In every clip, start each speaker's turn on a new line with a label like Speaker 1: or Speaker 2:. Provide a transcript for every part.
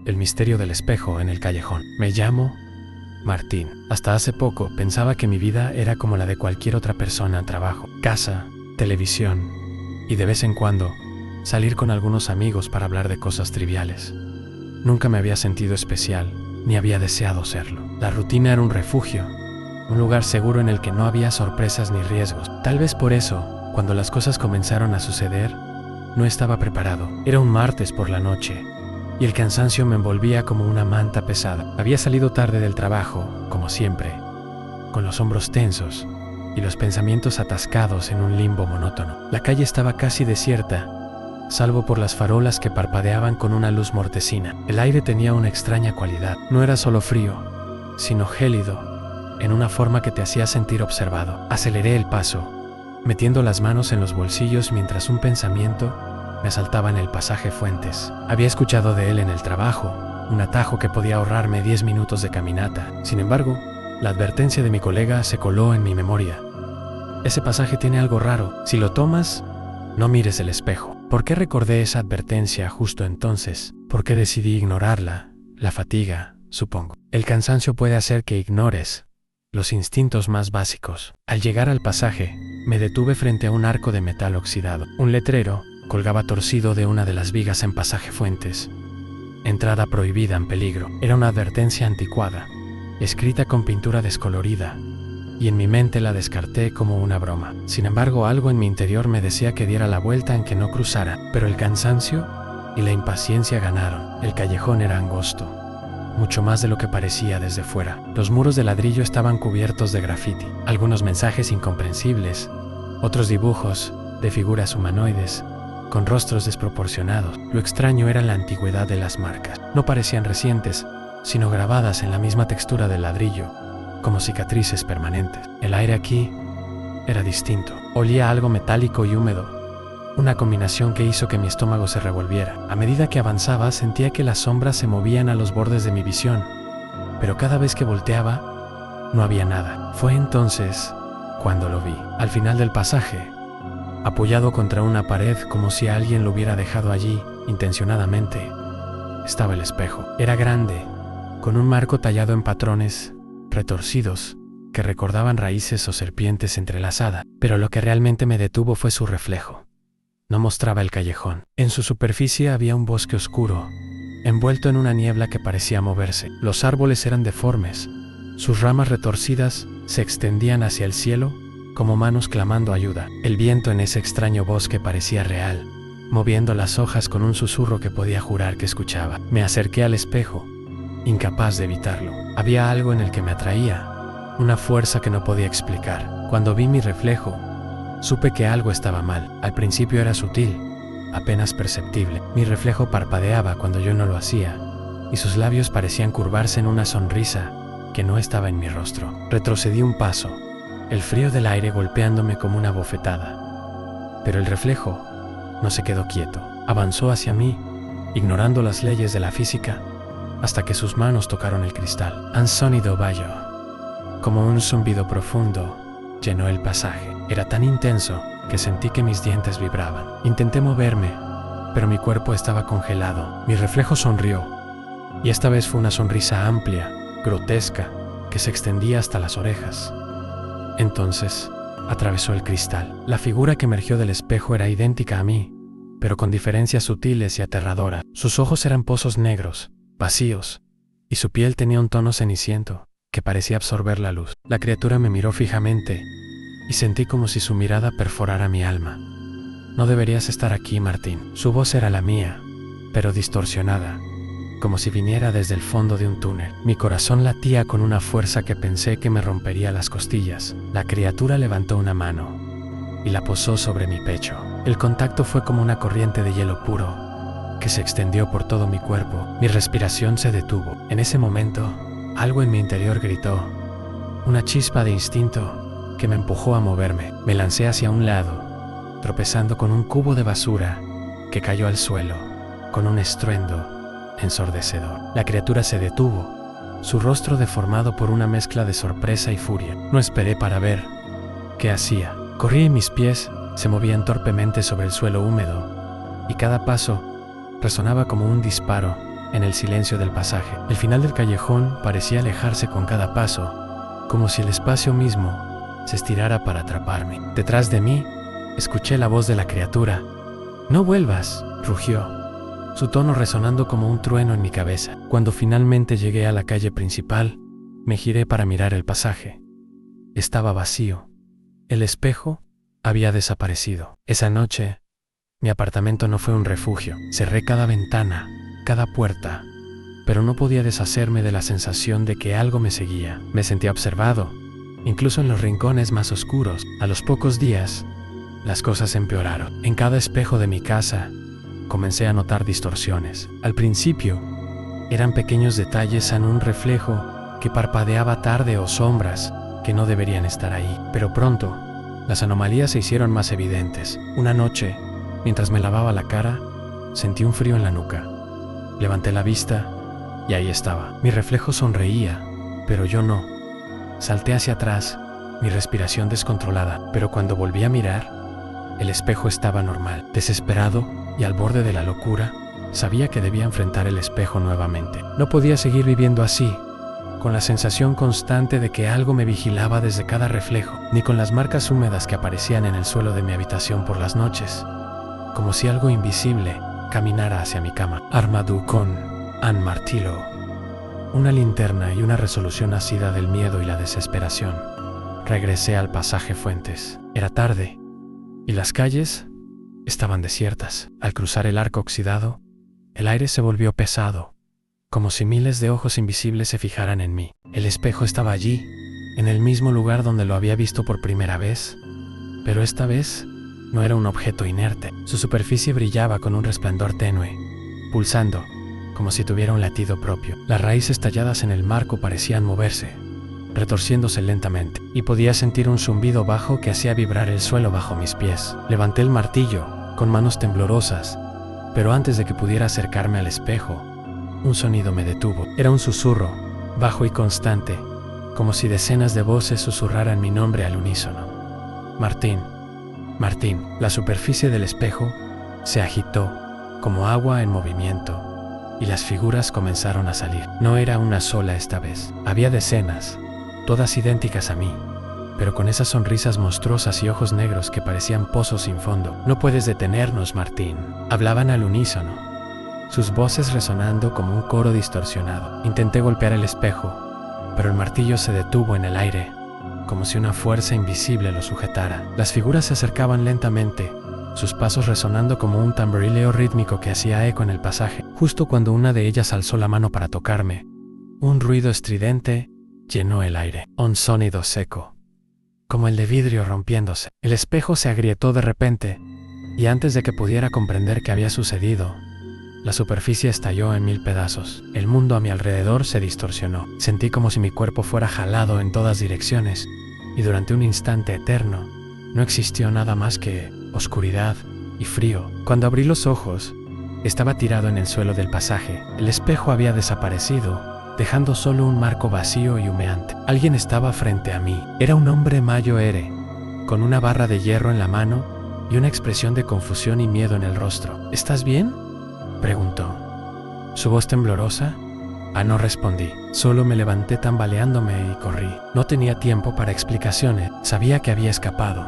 Speaker 1: El misterio del espejo en el callejón. Me llamo Martín. Hasta hace poco pensaba que mi vida era como la de cualquier otra persona: trabajo, casa, televisión y de vez en cuando salir con algunos amigos para hablar de cosas triviales. Nunca me había sentido especial, ni había deseado serlo. La rutina era un refugio, un lugar seguro en el que no había sorpresas ni riesgos. Tal vez por eso, cuando las cosas comenzaron a suceder, no estaba preparado. Era un martes por la noche y el cansancio me envolvía como una manta pesada. Había salido tarde del trabajo, como siempre, con los hombros tensos y los pensamientos atascados en un limbo monótono. La calle estaba casi desierta, salvo por las farolas que parpadeaban con una luz mortecina. El aire tenía una extraña cualidad. No era solo frío, sino gélido, en una forma que te hacía sentir observado. Aceleré el paso, metiendo las manos en los bolsillos mientras un pensamiento me asaltaba en el pasaje Fuentes. Había escuchado de él en el trabajo, un atajo que podía ahorrarme 10 minutos de caminata. Sin embargo, la advertencia de mi colega se coló en mi memoria. Ese pasaje tiene algo raro. Si lo tomas, no mires el espejo. ¿Por qué recordé esa advertencia justo entonces? ¿Por qué decidí ignorarla? La fatiga, supongo. El cansancio puede hacer que ignores los instintos más básicos. Al llegar al pasaje, me detuve frente a un arco de metal oxidado. Un letrero colgaba torcido de una de las vigas en pasaje Fuentes. Entrada prohibida en peligro. Era una advertencia anticuada, escrita con pintura descolorida, y en mi mente la descarté como una broma. Sin embargo, algo en mi interior me decía que diera la vuelta en que no cruzara, pero el cansancio y la impaciencia ganaron. El callejón era angosto, mucho más de lo que parecía desde fuera. Los muros de ladrillo estaban cubiertos de grafiti, algunos mensajes incomprensibles, otros dibujos de figuras humanoides con rostros desproporcionados. Lo extraño era la antigüedad de las marcas. No parecían recientes, sino grabadas en la misma textura del ladrillo, como cicatrices permanentes. El aire aquí era distinto. Olía a algo metálico y húmedo, una combinación que hizo que mi estómago se revolviera. A medida que avanzaba, sentía que las sombras se movían a los bordes de mi visión, pero cada vez que volteaba, no había nada. Fue entonces cuando lo vi. Al final del pasaje, apoyado contra una pared como si alguien lo hubiera dejado allí intencionadamente, estaba el espejo. Era grande, con un marco tallado en patrones retorcidos que recordaban raíces o serpientes entrelazadas, pero lo que realmente me detuvo fue su reflejo. No mostraba el callejón. En su superficie había un bosque oscuro, envuelto en una niebla que parecía moverse. Los árboles eran deformes, sus ramas retorcidas se extendían hacia el cielo como manos clamando ayuda. El viento en ese extraño bosque parecía real, moviendo las hojas con un susurro que podía jurar que escuchaba. Me acerqué al espejo, incapaz de evitarlo. Había algo en el que me atraía, una fuerza que no podía explicar. Cuando vi mi reflejo, supe que algo estaba mal. Al principio era sutil, apenas perceptible. Mi reflejo parpadeaba cuando yo no lo hacía, y sus labios parecían curvarse en una sonrisa que no estaba en mi rostro. Retrocedí un paso, el frío del aire golpeándome como una bofetada. Pero el reflejo no se quedó quieto. Avanzó hacia mí, ignorando las leyes de la física, hasta que sus manos tocaron el cristal. Un sonido bajo, como un zumbido profundo, llenó el pasaje. Era tan intenso que sentí que mis dientes vibraban. Intenté moverme, pero mi cuerpo estaba congelado. Mi reflejo sonrió, y esta vez fue una sonrisa amplia, grotesca, que se extendía hasta las orejas. Entonces, atravesó el cristal. La figura que emergió del espejo era idéntica a mí, pero con diferencias sutiles y aterradoras. Sus ojos eran pozos negros, vacíos, y su piel tenía un tono ceniciento que parecía absorber la luz. La criatura me miró fijamente y sentí como si su mirada perforara mi alma. No deberías estar aquí, Martín. Su voz era la mía, pero distorsionada, como si viniera desde el fondo de un túnel. Mi corazón latía con una fuerza que pensé que me rompería las costillas. La criatura levantó una mano y la posó sobre mi pecho. El contacto fue como una corriente de hielo puro que se extendió por todo mi cuerpo. Mi respiración se detuvo. En ese momento, algo en mi interior gritó, una chispa de instinto que me empujó a moverme. Me lancé hacia un lado, tropezando con un cubo de basura que cayó al suelo con un estruendo ensordecedor. La criatura se detuvo, su rostro deformado por una mezcla de sorpresa y furia. No esperé para ver qué hacía. Corrí y mis pies se movían torpemente sobre el suelo húmedo, y cada paso resonaba como un disparo en el silencio del pasaje. El final del callejón parecía alejarse con cada paso, como si el espacio mismo se estirara para atraparme. Detrás de mí, escuché la voz de la criatura. «No vuelvas», rugió, su tono resonando como un trueno en mi cabeza. Cuando finalmente llegué a la calle principal, me giré para mirar el pasaje. Estaba vacío. El espejo había desaparecido. Esa noche, mi apartamento no fue un refugio. Cerré cada ventana, cada puerta, pero no podía deshacerme de la sensación de que algo me seguía. Me sentía observado, incluso en los rincones más oscuros. A los pocos días, las cosas empeoraron. En cada espejo de mi casa, comencé a notar distorsiones. Al principio, eran pequeños detalles en un reflejo que parpadeaba tarde o sombras que no deberían estar ahí. Pero pronto, las anomalías se hicieron más evidentes. Una noche, mientras me lavaba la cara, sentí un frío en la nuca. Levanté la vista y ahí estaba. Mi reflejo sonreía, pero yo no. Salté hacia atrás, mi respiración descontrolada, pero cuando volví a mirar, el espejo estaba normal. Desesperado y al borde de la locura, sabía que debía enfrentar el espejo nuevamente. No podía seguir viviendo así, con la sensación constante de que algo me vigilaba desde cada reflejo, ni con las marcas húmedas que aparecían en el suelo de mi habitación por las noches, como si algo invisible caminara hacia mi cama. Armadú con Ann Martillo. Una linterna y una resolución nacida del miedo y la desesperación. Regresé al pasaje Fuentes. Era tarde, y las calles estaban desiertas. Al cruzar el arco oxidado, el aire se volvió pesado, como si miles de ojos invisibles se fijaran en mí. El espejo estaba allí, en el mismo lugar donde lo había visto por primera vez, pero esta vez no era un objeto inerte. Su superficie brillaba con un resplandor tenue, pulsando, como si tuviera un latido propio. Las raíces talladas en el marco parecían moverse, retorciéndose lentamente, y podía sentir un zumbido bajo que hacía vibrar el suelo bajo mis pies. Levanté el martillo, con manos temblorosas, pero antes de que pudiera acercarme al espejo, un sonido me detuvo. Era un susurro, bajo y constante, como si decenas de voces susurraran mi nombre al unísono. Martín, Martín. La superficie del espejo se agitó, como agua en movimiento, y las figuras comenzaron a salir. No era una sola esta vez. Había decenas, todas idénticas a mí, pero con esas sonrisas monstruosas y ojos negros que parecían pozos sin fondo. «No puedes detenernos, Martín», hablaban al unísono, sus voces resonando como un coro distorsionado. Intenté golpear el espejo, pero el martillo se detuvo en el aire, como si una fuerza invisible lo sujetara. Las figuras se acercaban lentamente, sus pasos resonando como un tamborileo rítmico que hacía eco en el pasaje. Justo cuando una de ellas alzó la mano para tocarme, un ruido estridente llenó el aire. Un sonido seco, como el de vidrio rompiéndose. El espejo se agrietó de repente, y antes de que pudiera comprender qué había sucedido, la superficie estalló en 1000 pedazos. El mundo a mi alrededor se distorsionó. Sentí como si mi cuerpo fuera jalado en todas direcciones, y durante un instante eterno, no existió nada más que oscuridad y frío. Cuando abrí los ojos, estaba tirado en el suelo del pasaje. El espejo había desaparecido, dejando solo un marco vacío y humeante. Alguien estaba frente a mí. Era un hombre mayo ere, con una barra de hierro en la mano y una expresión de confusión y miedo en el rostro. «¿Estás bien?», preguntó. ¿Su voz temblorosa? No respondí. Solo me levanté tambaleándome y corrí. No tenía tiempo para explicaciones. Sabía que había escapado,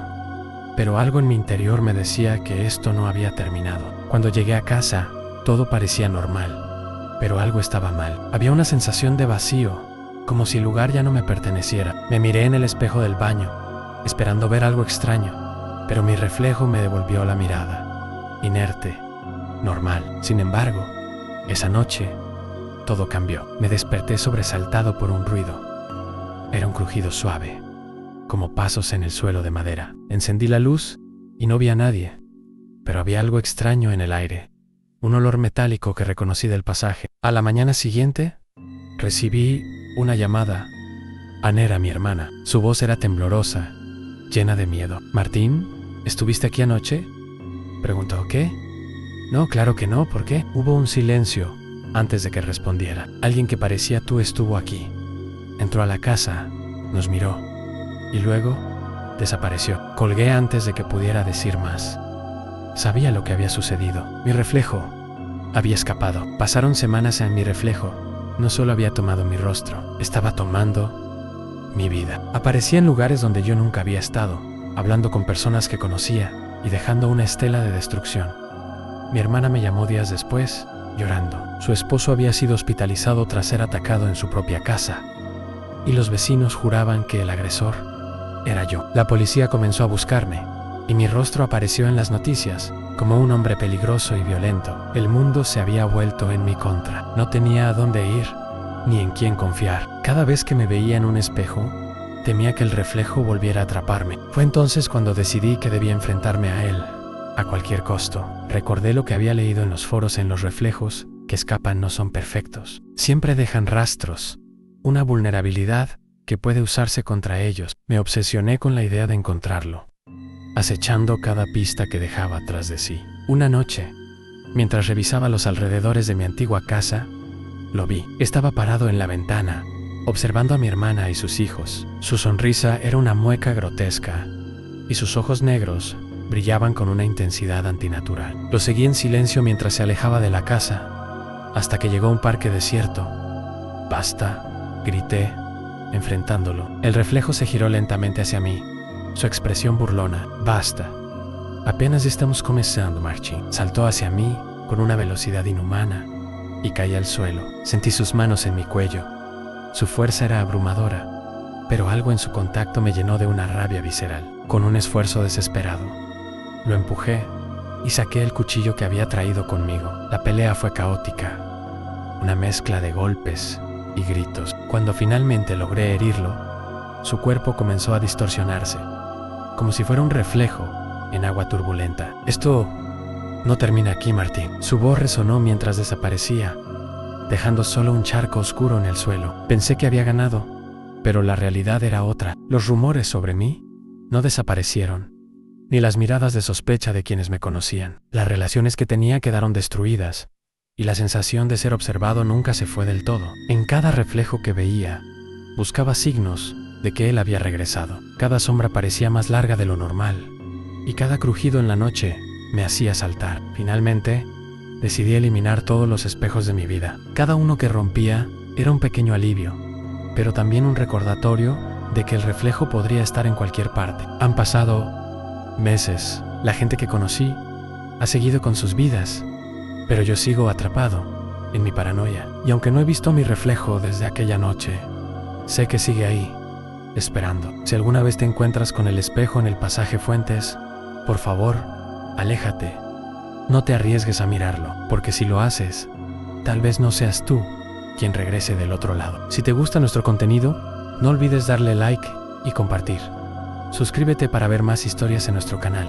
Speaker 1: pero algo en mi interior me decía que esto no había terminado. Cuando llegué a casa, todo parecía normal, pero algo estaba mal. Había una sensación de vacío, como si el lugar ya no me perteneciera. Me miré en el espejo del baño, esperando ver algo extraño, pero mi reflejo me devolvió la mirada, inerte, normal. Sin embargo, esa noche, todo cambió. Me desperté sobresaltado por un ruido. Era un crujido suave, como pasos en el suelo de madera. Encendí la luz y no vi a nadie, pero había algo extraño en el aire, un olor metálico que reconocí del pasaje. A la mañana siguiente, recibí una llamada. Ann era mi hermana. Su voz era temblorosa, llena de miedo. «Martín, ¿estuviste aquí anoche?», preguntó. «¿Qué?». «No, claro que no, ¿por qué?». Hubo un silencio antes de que respondiera. «Alguien que parecía tú estuvo aquí. Entró a la casa, nos miró y luego desapareció». Colgué antes de que pudiera decir más. Sabía lo que había sucedido. Mi reflejo había escapado. Pasaron semanas en mi reflejo. No solo había tomado mi rostro, estaba tomando mi vida. Aparecía en lugares donde yo nunca había estado, hablando con personas que conocía y dejando una estela de destrucción. Mi hermana me llamó días después, llorando. Su esposo había sido hospitalizado tras ser atacado en su propia casa, y los vecinos juraban que el agresor era yo. La policía comenzó a buscarme, y mi rostro apareció en las noticias como un hombre peligroso y violento. El mundo se había vuelto en mi contra. No tenía a dónde ir, ni en quién confiar. Cada vez que me veía en un espejo, temía que el reflejo volviera a atraparme. Fue entonces cuando decidí que debía enfrentarme a él, a cualquier costo. Recordé lo que había leído en los foros en los reflejos, que escapan no son perfectos. Siempre dejan rastros, una vulnerabilidad que puede usarse contra ellos. Me obsesioné con la idea de encontrarlo, acechando cada pista que dejaba tras de sí. Una noche, mientras revisaba los alrededores de mi antigua casa, lo vi. Estaba parado en la ventana, observando a mi hermana y sus hijos. Su sonrisa era una mueca grotesca, y sus ojos negros brillaban con una intensidad antinatural. Lo seguí en silencio mientras se alejaba de la casa, hasta que llegó a un parque desierto. «¡Basta!», grité, enfrentándolo. El reflejo se giró lentamente hacia mí, su expresión burlona. «¡Basta! Apenas estamos comenzando, Martin». Saltó hacia mí con una velocidad inhumana y caí al suelo. Sentí sus manos en mi cuello. Su fuerza era abrumadora, pero algo en su contacto me llenó de una rabia visceral. Con un esfuerzo desesperado, lo empujé y saqué el cuchillo que había traído conmigo. La pelea fue caótica, una mezcla de golpes y gritos. Cuando finalmente logré herirlo, su cuerpo comenzó a distorsionarse, como si fuera un reflejo en agua turbulenta. «Esto no termina aquí, Martín». Su voz resonó mientras desaparecía, dejando solo un charco oscuro en el suelo. Pensé que había ganado, pero la realidad era otra. Los rumores sobre mí no desaparecieron, ni las miradas de sospecha de quienes me conocían. Las relaciones que tenía quedaron destruidas, y la sensación de ser observado nunca se fue del todo. En cada reflejo que veía, buscaba signos de que él había regresado. Cada sombra parecía más larga de lo normal, y cada crujido en la noche me hacía saltar. Finalmente, decidí eliminar todos los espejos de mi vida. Cada uno que rompía era un pequeño alivio, pero también un recordatorio de que el reflejo podría estar en cualquier parte. Han pasado meses. La gente que conocí ha seguido con sus vidas, pero yo sigo atrapado en mi paranoia. Y aunque no he visto mi reflejo desde aquella noche, sé que sigue ahí, esperando. Si alguna vez te encuentras con el espejo en el pasaje Fuentes, por favor, aléjate. No te arriesgues a mirarlo, porque si lo haces, tal vez no seas tú quien regrese del otro lado. Si te gusta nuestro contenido, no olvides darle like y compartir. Suscríbete para ver más historias en nuestro canal.